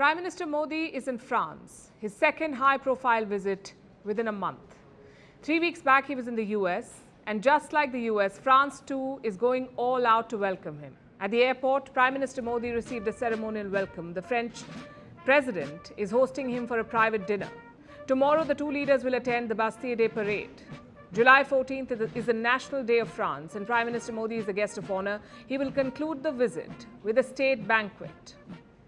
Prime Minister Modi is in France, his second high-profile visit within a month. 3 weeks back, he was in the US, and just like the US, France too is going all out to welcome him. At the airport, Prime Minister Modi received a ceremonial welcome. The French president is hosting him for a private dinner. Tomorrow, the two leaders will attend the Bastille Day parade. July 14th is the National Day of France, and Prime Minister Modi is the guest of honor. He will conclude the visit with a state banquet.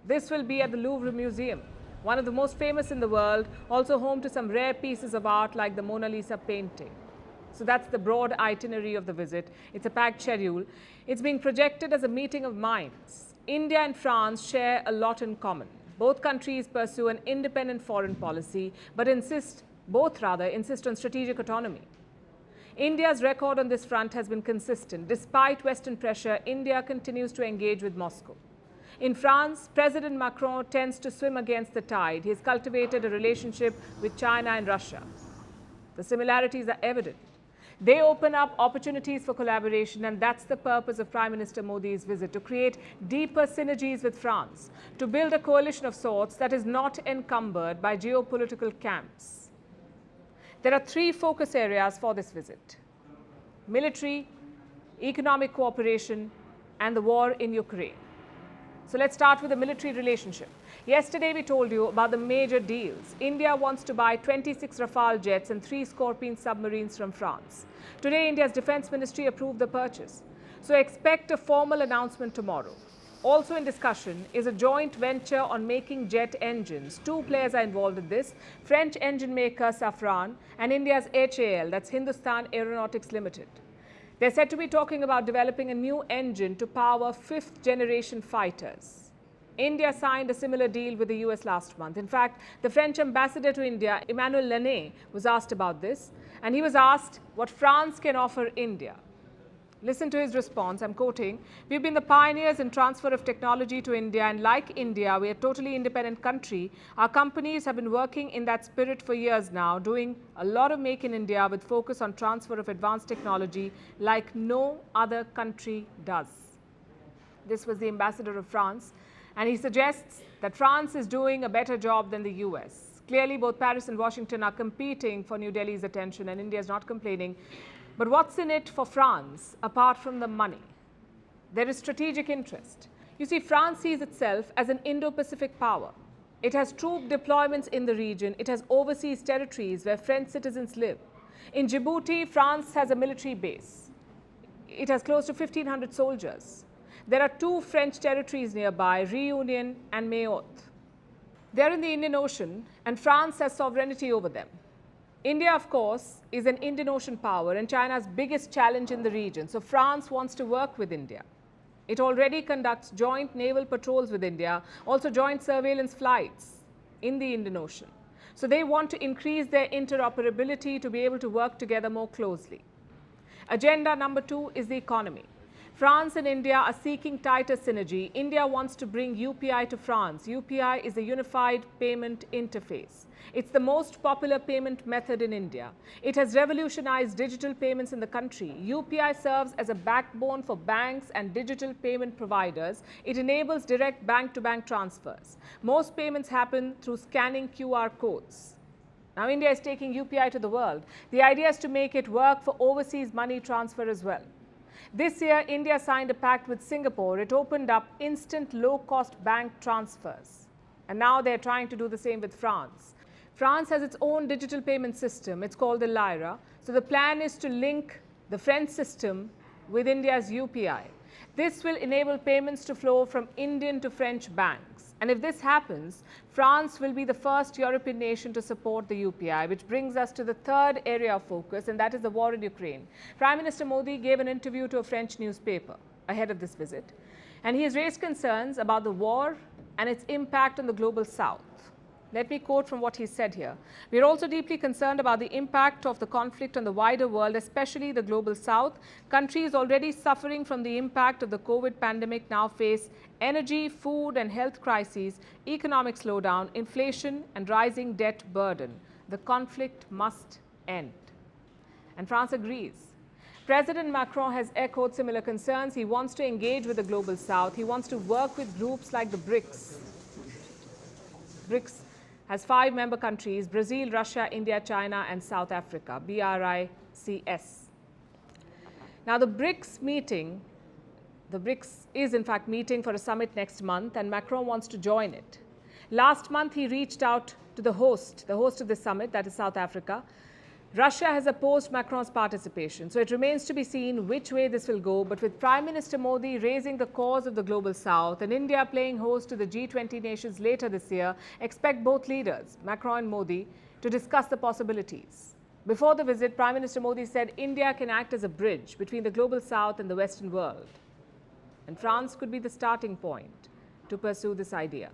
This will be at the Louvre Museum, one of the most famous in the world, also home to some rare pieces of art like the Mona Lisa painting. So that's the broad itinerary of the visit. It's a packed schedule. It's being projected as a meeting of minds. India and France share a lot in common. Both countries pursue an independent foreign policy, but both insist on strategic autonomy. India's record on this front has been consistent. Despite Western pressure, India continues to engage with Moscow. In France, President Macron tends to swim against the tide. He has cultivated a relationship with China and Russia. The similarities are evident. They open up opportunities for collaboration, and that's the purpose of Prime Minister Modi's visit, to create deeper synergies with France, to build a coalition of sorts that is not encumbered by geopolitical camps. There are three focus areas for this visit: military, economic cooperation, and the war in Ukraine. So let's start with the military relationship. Yesterday, we told you about the major deals. India wants to buy 26 Rafale jets and 3 Scorpion submarines from France. Today, India's Defence Ministry approved the purchase. So expect a formal announcement tomorrow. Also in discussion is a joint venture on making jet engines. Two players are involved in this: French engine maker Safran and India's HAL, that's Hindustan Aeronautics Limited. They're said to be talking about developing a new engine to power fifth-generation fighters. India signed a similar deal with the US last month. In fact, the French ambassador to India, Emmanuel Lannet, was asked about this, and he was asked what France can offer India. Listen to his response. I'm quoting, "We've been the pioneers in transfer of technology to India, and like India, we're a totally independent country. Our companies have been working in that spirit for years now, doing a lot of make in India with focus on transfer of advanced technology like no other country does." This was the ambassador of France, and he suggests that France is doing a better job than the US. Clearly, both Paris and Washington are competing for New Delhi's attention, and India is not complaining. But what's in it for France, apart from the money? There is strategic interest. You see, France sees itself as an Indo-Pacific power. It has troop deployments in the region. It has overseas territories where French citizens live. In Djibouti, France has a military base. It has close to 1,500 soldiers. There are 2 French territories nearby, Réunion and Mayotte. They are in the Indian Ocean, and France has sovereignty over them. India, of course, is an Indian Ocean power and China's biggest challenge in the region. So France wants to work with India. It already conducts joint naval patrols with India, also joint surveillance flights in the Indian Ocean. So they want to increase their interoperability to be able to work together more closely. Agenda number 2 is the economy. France and India are seeking tighter synergy. India wants to bring UPI to France. UPI is a unified payment interface. It's the most popular payment method in India. It has revolutionized digital payments in the country. UPI serves as a backbone for banks and digital payment providers. It enables direct bank-to-bank transfers. Most payments happen through scanning QR codes. Now, India is taking UPI to the world. The idea is to make it work for overseas money transfer as well. This year, India signed a pact with Singapore. It opened up instant low-cost bank transfers. And now they're trying to do the same with France. France has its own digital payment system. It's called the Lyra. So the plan is to link the French system with India's UPI. This will enable payments to flow from Indian to French banks. And if this happens, France will be the first European nation to support the UPI, which brings us to the third area of focus, and that is the war in Ukraine. Prime Minister Modi gave an interview to a French newspaper ahead of this visit, and he has raised concerns about the war and its impact on the global south. Let me quote from what he said here. "We are also deeply concerned about the impact of the conflict on the wider world, especially the global south. Countries already suffering from the impact of the COVID pandemic now face energy, food and health crises, economic slowdown, inflation and rising debt burden. The conflict must end." And France agrees. President Macron has echoed similar concerns. He wants to engage with the global south. He wants to work with groups like the BRICS. BRICS has 5 member countries: Brazil, Russia, India, China and South Africa, BRICS. Now the BRICS is in fact meeting for a summit next month, and Macron wants to join it. Last month he reached out to the host of the summit, that is South Africa. Russia has opposed Macron's participation, so it remains to be seen which way this will go. But with Prime Minister Modi raising the cause of the Global South and India playing host to the G20 nations later this year, expect both leaders, Macron and Modi, to discuss the possibilities. Before the visit, Prime Minister Modi said India can act as a bridge between the Global South and the Western world. And France could be the starting point to pursue this idea.